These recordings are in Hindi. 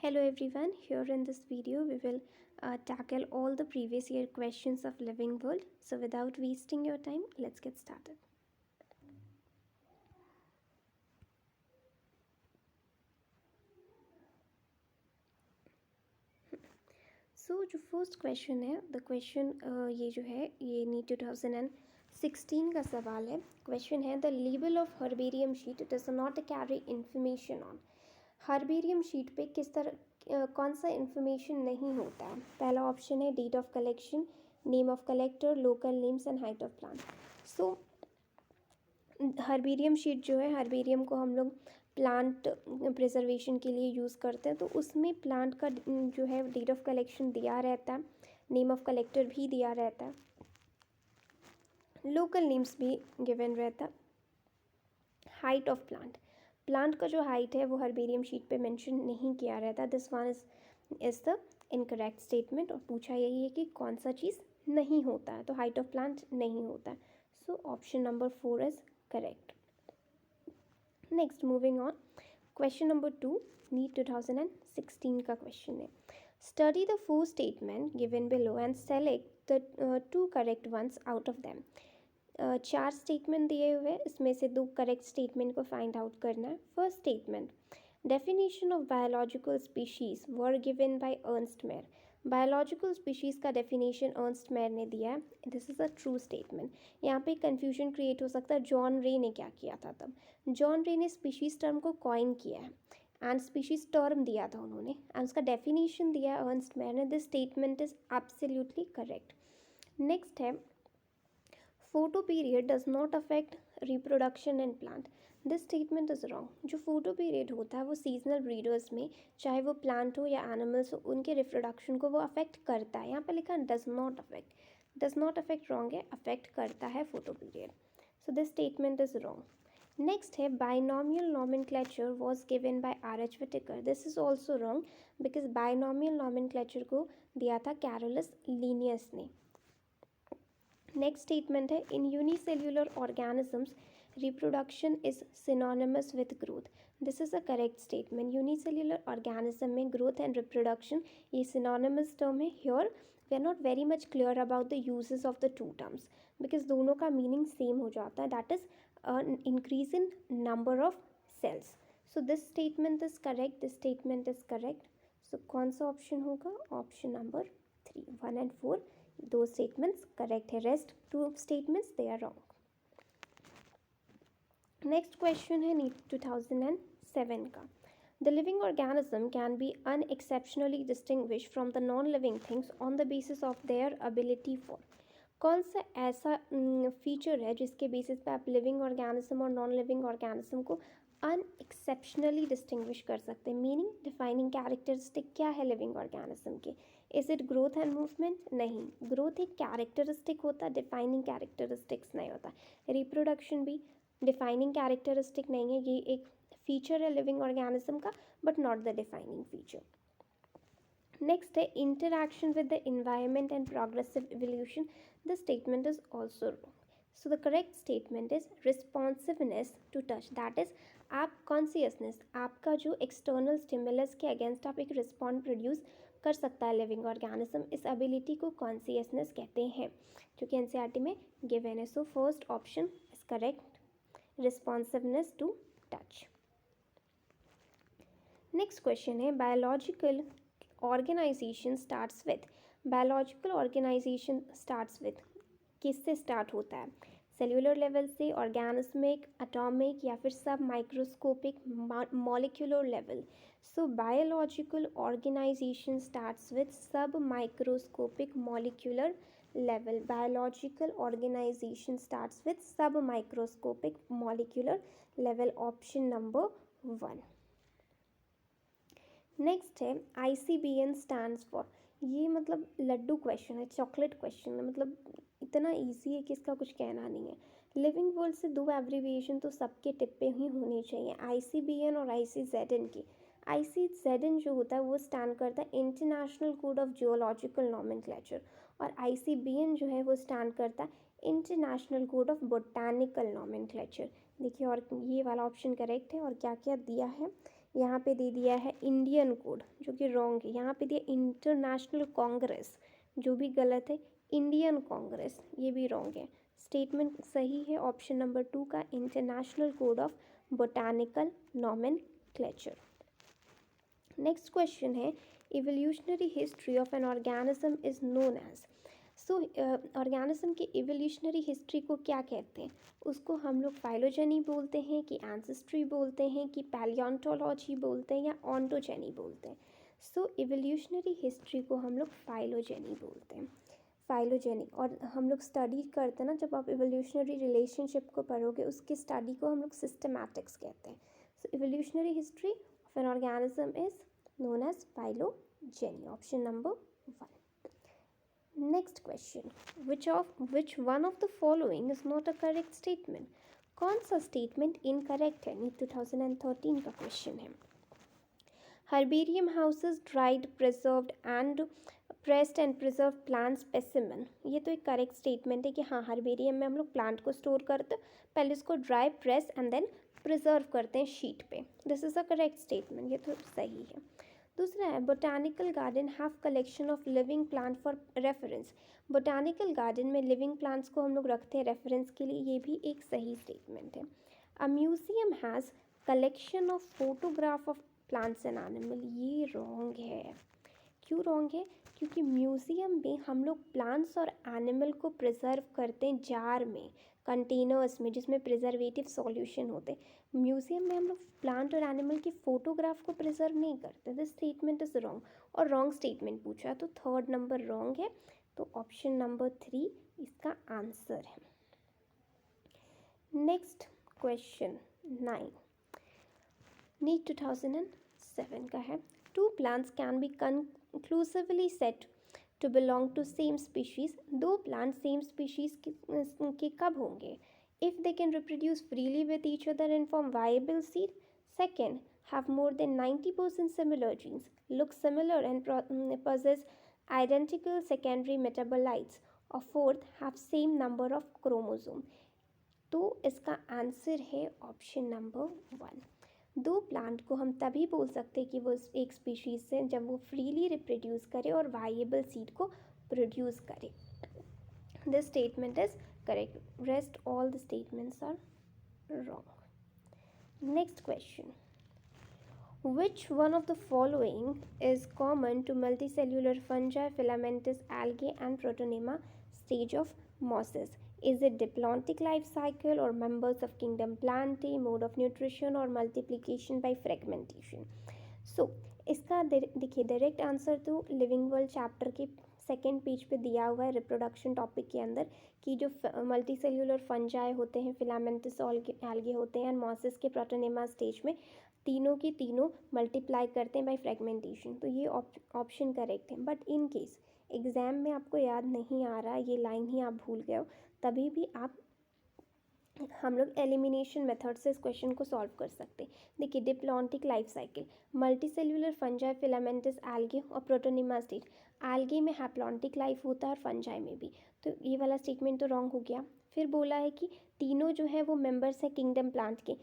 Hello everyone, here in this video we will tackle all the previous year questions of Living World. So without wasting your time, let's get started. So जो फर्स्ट क्वेश्चन है द क्वेश्चन ये जो है ये नीट 2016 का सवाल है. क्वेश्चन है the label of herbarium sheet does not carry information on. Herbarium sheet पे किस तरह कौन सा इन्फॉर्मेशन नहीं होता है. पहला ऑप्शन है date of collection, name of collector, local names and height of plant. So herbarium sheet जो है, हर्बेरियम को हम लोग प्लांट प्रिजर्वेशन के लिए यूज़ करते हैं, तो उसमें प्लांट का जो है डेट ऑफ कलेक्शन दिया रहता है, नेम ऑफ कलेक्टर भी दिया रहता है, लोकल नेम्स भी गिवन रहता है, हाइट ऑफ प्लांट का जो हाइट है वो हर्बेरियम शीट पे मेंशन नहीं किया रहता. This one is the incorrect statement. और पूछा यही है कि कौन सा चीज़ नहीं होता है, तो हाइट ऑफ प्लांट नहीं होता है. So option number 4 is correct. Next moving on, question number 2 NEET 2016 का क्वेश्चन है. Study the 4 statement given below and select the 2 correct ones out of them. 4 statement दिए हुए हैं, इसमें से 2 करेक्ट स्टेटमेंट को फाइंड आउट करना है. First statement, definition of biological species were given by Ernst Mayr. Biological species का डेफिनेशन अर्नस्ट मेयर ने दिया है. This is a true statement. यहाँ पे कन्फ्यूजन क्रिएट हो सकता है, जॉन रे ने क्या किया था तब. जॉन रे ने स्पीशीज़ टर्म को कॉइन किया है एंड स्पीशीज़ टर्म दिया था उन्होंने, एंड उसका डेफिनेशन दिया है अर्नस्ट मेयर ने. This statement is absolutely correct. Next है, photo period does not affect reproduction and plant. This statement is wrong. जो फोटो पीरियड होता है वो सीजनल ब्रीडर्स में, चाहे वो प्लांट हो या एनिमल्स हो, उनके रिप्रोडक्शन को वो अफेक्ट करता है. यहाँ पर लिखा does not affect. Does not affect wrong है, अफेक्ट करता है photo period. So this statement is wrong. Next है, binomial nomenclature was given by R.H. Whittaker. This is also wrong because binomial nomenclature को दिया था कैरोलस लीनियस ने. नेक्स्ट स्टेटमेंट है, in unicellular organisms reproduction is synonymous with growth. This is a correct statement. Unicellular organism में ग्रोथ एंड रिप्रोडक्शन ये सिनोनिमस टर्म है. Here we are not very much clear about the uses of the two terms because दोनों का मीनिंग सेम हो जाता है, that is increase in number of cells. So this statement is correct. This statement is correct. So कौन सा ऑप्शन होगा? Option number 3. 1 and 4 दो स्टेटमेंट्स करेक्ट है, rest 2 statements they are wrong. Next question है नीट 2007 का. The living organism can be unexceptionally distinguish from the non living things on the basis of their ability for. कौन सा ऐसा फीचर है जिसके बेसिस पे आप लिविंग ऑर्गेनिज्म और नॉन लिविंग ऑर्गेनिज्म को अनएक्सेप्शनली डिस्टिंग्विश कर सकते हैं. मीनिंग डिफाइनिंग कैरेक्टरिस्टिक क्या है लिविंग ऑर्गेनिज्म के? Is it growth and movement? नहीं, ग्रोथ एक कैरेक्टरिस्टिक होता है, डिफाइनिंग कैरेक्टरिस्टिक्स नहीं होता. रिप्रोडक्शन भी डिफाइनिंग कैरेक्टरिस्टिक नहीं है, ये एक फीचर है लिविंग ऑर्गेनिज्म का but not the defining feature. Next है, interaction with the environment and progressive evolution. The statement is also wrong. So the correct statement is responsiveness to touch. That is आप कॉन्सियसनेस, आपका जो एक्सटर्नल स्टिमुलस के अगेंस्ट आप एक रिस्पॉन्ड प्रोड्यूस कर सकता है लिविंग ऑर्गेनिज्म, इस एबिलिटी को कॉन्सियसनेस कहते हैं, जो कि एनसीईआरटी में गिवन है. So first option is correct, responsiveness to touch. Next question है, biological organization starts with. Biological organization starts with किससे स्टार्ट होता है? सेल्यूलर लेवल से, ऑर्गेनिस्मिक, एटॉमिक या फिर sub microscopic, molecular level. So biological organization starts with sub microscopic molecular level. Biological organization starts with sub microscopic molecular level. Option number 1. Next है, ICBN स्टैंड्स फॉर. ये मतलब लड्डू क्वेश्चन है, चॉकलेट क्वेश्चन है, मतलब इतना इजी है कि इसका कुछ कहना नहीं है. लिविंग वर्ल्ड से 2 एब्रीविएशन तो सबके टिप पे ही होने चाहिए, ICBN और ICZN की. ICZN जो होता है वो स्टैंड करता है international code of geological nomenclature, और ICBN जो है वो स्टैंड करता है international code of botanical nomenclature. देखिए, और ये वाला ऑप्शन करेक्ट है. और क्या क्या दिया है यहाँ पे दे दिया है इंडियन कोड, जो कि रॉन्ग है। यहाँ पे दिया इंटरनेशनल कांग्रेस, जो भी गलत है। इंडियन कांग्रेस, ये भी रॉन्ग है। स्टेटमेंट सही है ऑप्शन नंबर 2 का, international code of botanical nomenclature. Next question है, evolutionary history of an organism is known as. So organism की इवोल्यूशनरी हिस्ट्री को क्या कहते हैं? उसको हम लोग फाइलोजेनी बोलते हैं, कि एंसेस्ट्री बोलते हैं, कि पैलियोंटोलॉजी बोलते हैं, या ऑन्टोजेनी बोलते हैं? सो इवोल्यूशनरी हिस्ट्री को हम लोग फाइलोजेनी बोलते हैं, फाइलोजेनी। और हम लोग स्टडी करते हैं ना, जब आप इवोल्यूशनरी रिलेशनशिप को पढ़ोगे, उसकी स्टडी को हम लोग सिस्टमैटिक्स कहते हैं। So evolutionary history of an organism is known as phylogeny, option number 1. Next question, which one of the following is not a correct statement? कौन सा स्टेटमेंट इनकरेक्ट है? नीट 2013 का क्वेश्चन है। Herbarium houses dried, preserved and pressed and preserve plant specimen, ये तो एक करेक्ट स्टेटमेंट है कि हाँ, हर्बेरियम में हम लोग प्लांट को स्टोर करते, पहले उसको dry, press and then preserve करते हैं शीट पे। This is a correct statement, ये तो सही है। दूसरा है, botanical garden have collection of living plant for reference. Botanical garden में लिविंग प्लांट्स को हम लोग रखते हैं रेफरेंस के लिए, ये भी एक सही स्टेटमेंट है। A museum has collection of photograph of plants and animal, ये रॉन्ग है। क्यों रॉन्ग है? क्योंकि म्यूज़ियम में हम लोग प्लांट्स और एनिमल को प्रिजर्व करते हैं जार में, कंटेनर्स में, जिसमें प्रिजर्वेटिव सॉल्यूशन होते हैं। म्यूज़ियम में हम लोग प्लांट और एनिमल की फ़ोटोग्राफ को प्रिजर्व नहीं करते। दिस स्टेटमेंट इज़ रॉन्ग, और रॉन्ग स्टेटमेंट पूछा तो थर्ड नंबर रॉन्ग है, तो ऑप्शन नंबर 3 इसका आंसर है। नेक्स्ट क्वेश्चन 9 नीट 2007 का है। Two plants can be conclusively said to belong to same species. दो प्लांट सेम स्पीशीज के कब होंगे? If they can reproduce freely with each other and form viable seed. Second, have more than 90% similar genes, look similar and possess identical secondary metabolites. और fourth, have same number of chromosome. तो इसका आंसर है ऑप्शन नंबर 1। दो प्लांट को हम तभी बोल सकते हैं कि वो एक स्पीशीज से, जब वो फ्रीली रिप्रोड्यूस करे और वाइएबल सीड को प्रोड्यूस करे। This statement is correct, rest all the statements are wrong. Next question, which one of the following is common to multicellular fungi, filamentous, algae and protonema stage of mosses? Is it diplontic life cycle or members of kingdom Plantae, mode of nutrition or multiplication by fragmentation? So इसका देखिए डायरेक्ट आंसर तो लिविंग वर्ल्ड चैप्टर के सेकेंड पेज पे दिया हुआ है, रिप्रोडक्शन टॉपिक के अंदर, कि जो मल्टी सेल्यूलर फंजाई होते हैं, फिलामेंटस एल्गे होते हैं, एंड मॉसेस के प्रोटोनेमा स्टेज में तीनों की तीनों मल्टीप्लाई करते हैं बाय फ्रेगमेंटेशन। तो ये ऑप्शन करेक्ट है। बट इन केस एग्ज़ाम में आपको याद नहीं आ रहा, ये लाइन ही आप भूल गए हो, तभी भी हम लोग एलिमिनेशन मेथड से इस क्वेश्चन को सॉल्व कर सकते हैं। देखिए, diplontic life cycle, multicellular fungi, filamentous, algae और प्रोटोनेमा स्टेज। एल्गे में हैप्लॉन्टिक लाइफ होता है और फंजाई में भी, तो ये वाला स्टेटमेंट तो रॉन्ग हो गया। फिर बोला है कि तीनों जो है वो मेंबर्स हैं किंगडम प्लांट के,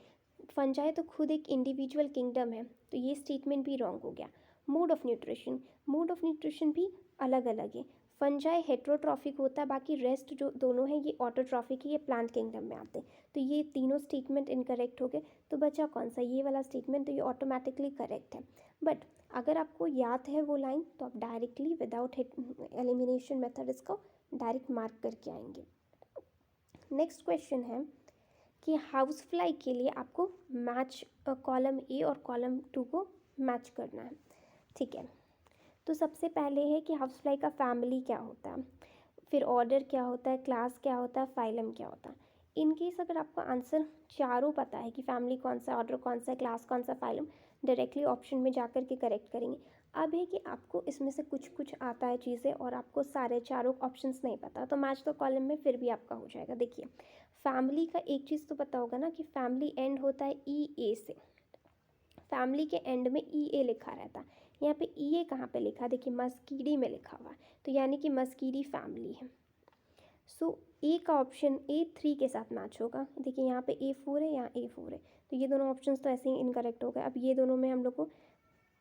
फंजाई तो खुद एक इंडिविजुअल किंगडम है, तो ये स्टेटमेंट भी रॉन्ग हो गया। मोड ऑफ न्यूट्रिशन भी अलग अलग है। फंजाई हेट्रोट्रॉफिक होता है, बाकी रेस्ट जो दोनों हैं ये ऑटोट्रॉफिक है, ये प्लांट किंगडम में आते हैं। तो ये तीनों स्टेटमेंट इनकरेक्ट हो गए, तो बचा कौन सा? ये वाला स्टेटमेंट, तो ये ऑटोमेटिकली करेक्ट है। बट अगर आपको याद है वो लाइन, तो आप डायरेक्टली विदाउट एलिमिनेशन मेथड इसको डायरेक्ट मार्क करके आएंगे। नेक्स्ट क्वेश्चन है कि हाउस फ्लाई के लिए आपको मैच कॉलम ए और कॉलम 2 को मैच करना है। ठीक है, तो सबसे पहले है कि हाउस फ्लाई का फैमिली क्या होता है, फिर ऑर्डर क्या होता है, क्लास क्या होता है, फाइलम क्या होता है। इन केस अगर आपको आंसर चारों पता है कि फैमिली कौन सा, ऑर्डर कौन सा, क्लास कौन सा, फाइलम, डायरेक्टली ऑप्शन में जाकर के करेक्ट करेंगे। अब है कि आपको इसमें से कुछ कुछ आता है चीज़ें और आपको सारे चारों ऑप्शंस नहीं पता, तो मैच द कॉलम में फिर भी आपका हो जाएगा। देखिए, फैमिली का एक चीज़ तो पता होगा ना कि फैमिली एंड होता है E A से, फैमिली के एंड में EA लिखा रहता है। यहाँ पे EA कहाँ पे लिखा है? देखिए, मस्कीडी में लिखा हुआ है, तो यानी कि मस्कीडी फैमिली है। सो ए का ऑप्शन A3 के साथ मैच होगा। देखिए, यहाँ पे A4 है, यहाँ A4 है, तो ये दोनों ऑप्शंस तो ऐसे ही इनकरेक्ट हो गए। अब ये दोनों में हम लोग को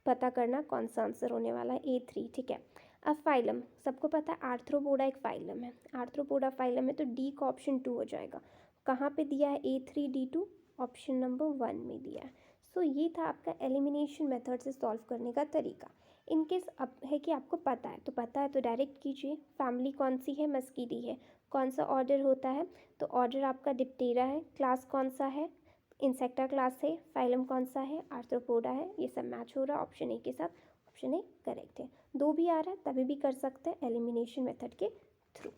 पता करना कौन सा आंसर होने वाला है, A3, ठीक है। अब फाइलम, सबको पता है आर्थ्रोपोडा एक फाइलम है, आर्थ्रोपोडा फाइलम है, तो डी का ऑप्शन 2 हो जाएगा। कहाँ पे दिया है A3D2, ऑप्शन नंबर 1 में दिया है। सो ये था आपका एलिमिनेशन मेथड से सॉल्व करने का तरीका। इनकेस अब है कि आपको पता है तो पता है तो डायरेक्ट कीजिए। फैमिली कौन सी है, मस्कीडी है। कौन सा ऑर्डर होता है, तो ऑर्डर आपका डिप्टेरा है। क्लास कौन सा है, इंसेक्टा क्लास है। फाइलम कौन सा है, आर्थ्रोपोडा है। ये सब मैच हो रहा है ऑप्शन ए के साथ, ऑप्शन ए करेक्ट है। 2 भी आ रहा है तभी भी कर सकते हैं एलिमिनेशन मेथड के through.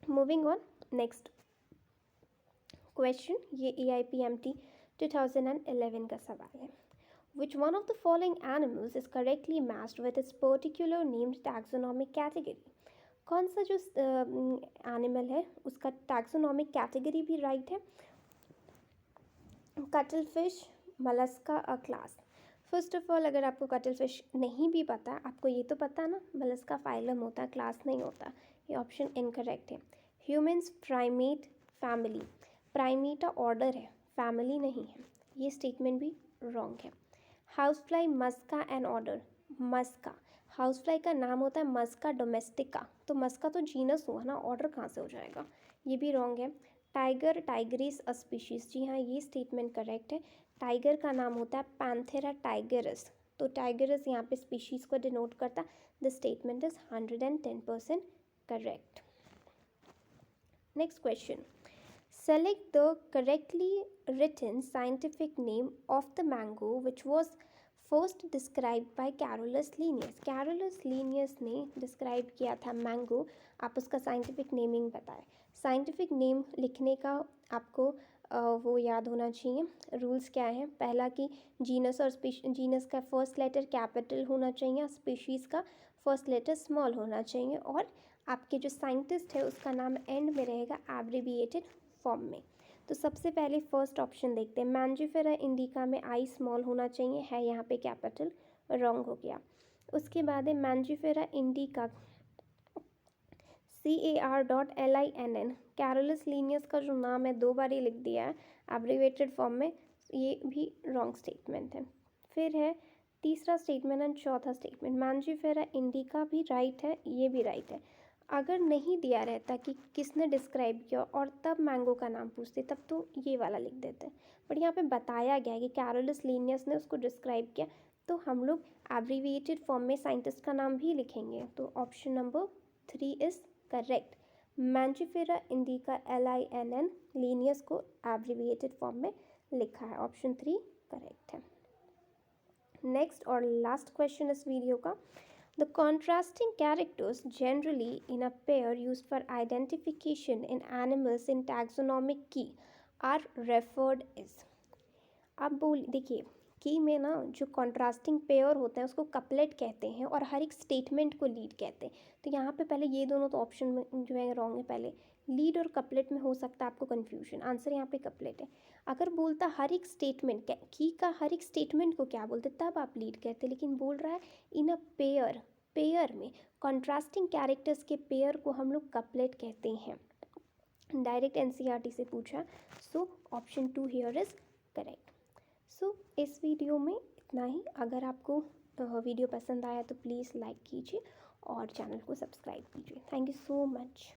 Moving on, next question, ये AIPMT 2011 का सवाल है। Which one of the following animals is correctly matched with its particular named taxonomic category? कौन सा जो एनिमल है उसका टैक्सोनॉमिक कैटेगरी भी राइट है। Cuttle fish, Mollusca class. First of all अगर आपको कटल फिश नहीं भी पता, आपको ये तो पता ना मलस्का फाइलम होता है, क्लास नहीं होता, ये ऑप्शन इनकरेक्ट है। Humans primate family, Primata order है, फैमिली नहीं है, ये स्टेटमेंट भी रॉन्ग है। हाउस फ्लाई मस्का एन ऑर्डर, मस्का हाउस फ्लाई का नाम होता है मस्का डोमेस्टिका, तो मस्का तो जीनस हुआ ना, ऑर्डर कहाँ से हो जाएगा, ये भी रॉन्ग है। टाइगर टाइगरिस स्पीशीज, जी हाँ ये स्टेटमेंट करेक्ट है। टाइगर का नाम होता है पैंथेरा टाइगरस, तो टाइगरस यहाँ पे स्पीशीज़ को डिनोट करता है। द स्टेटमेंट इज 110% करेक्ट। Next question, select the correctly written scientific name of the mango which was first describe by Carolus Linnaeus. Carolus Linnaeus ने डिस्क्राइब किया था मैंगो, आप उसका साइंटिफिक नेमिंग बताएं। साइंटिफिक नेम लिखने का आपको वो याद होना चाहिए। रूल्स क्या हैं, पहला कि जीनस और जीनस का फर्स्ट लेटर कैपिटल होना चाहिए, स्पीशीज़ का फर्स्ट लेटर स्मॉल होना चाहिए, और आपके जो साइंटिस्ट है उसका नाम एंड में रहेगा एब्रिविएटेड फॉर्म में। तो सबसे पहले फर्स्ट ऑप्शन देखते हैं, मैंजिफेरा इंडिका में आई स्मॉल होना चाहिए, है यहाँ पे कैपिटल, रॉन्ग हो गया। उसके बाद है मैंजिफेरा इंडिका CAR.LINN, कैरोलस लीनियस का जो नाम है 2 बार ही लिख दिया है एब्रिवेटेड फॉर्म में, ये भी रॉन्ग स्टेटमेंट है। फिर है तीसरा स्टेटमेंट एंड चौथा स्टेटमेंट, मैंजिफेरा इंडिका भी राइट है, ये भी राइट है। अगर नहीं दिया रहता कि किसने डिस्क्राइब किया और तब मैंगो का नाम पूछते तब तो ये वाला लिख देते, बट यहाँ पे बताया गया है कि कैरोलस लीनियस ने उसको डिस्क्राइब किया, तो हम लोग एब्रिविएटेड फॉर्म में साइंटिस्ट का नाम भी लिखेंगे, तो option number 3 is correct. Mangifera indica LINN Linnaeus को एब्रिविएटेड फॉर्म में लिखा है, ऑप्शन 3 करेक्ट है। नेक्स्ट और लास्ट क्वेश्चन इस वीडियो का, the contrasting characters generally in a pair used for identification in animals in taxonomic key are referred is. अब बोल देखिए, की में ना जो कॉन्ट्रास्टिंग पेयर होता है उसको कपलेट कहते हैं और हर एक स्टेटमेंट को लीड कहते हैं। तो यहाँ पे पहले ये दोनों तो ऑप्शन में जो है रॉन्ग है, पहले लीड और कपलेट में हो सकता है आपको कन्फ्यूजन, आंसर यहाँ पे कपलेट है। अगर बोलता हर एक स्टेटमेंट, की का हर एक स्टेटमेंट को क्या बोलते तब आप लीड कहते, लेकिन बोल रहा है इन अ पेयर, पेयर में कॉन्ट्रास्टिंग कैरेक्टर्स के पेयर को हम लोग कपलेट कहते हैं। डायरेक्ट NCERT से पूछा, so option 2 here is correct. So इस वीडियो में इतना ही। अगर आपको वीडियो पसंद आया तो प्लीज़ लाइक कीजिए और चैनल को सब्सक्राइब कीजिए। Thank you so much.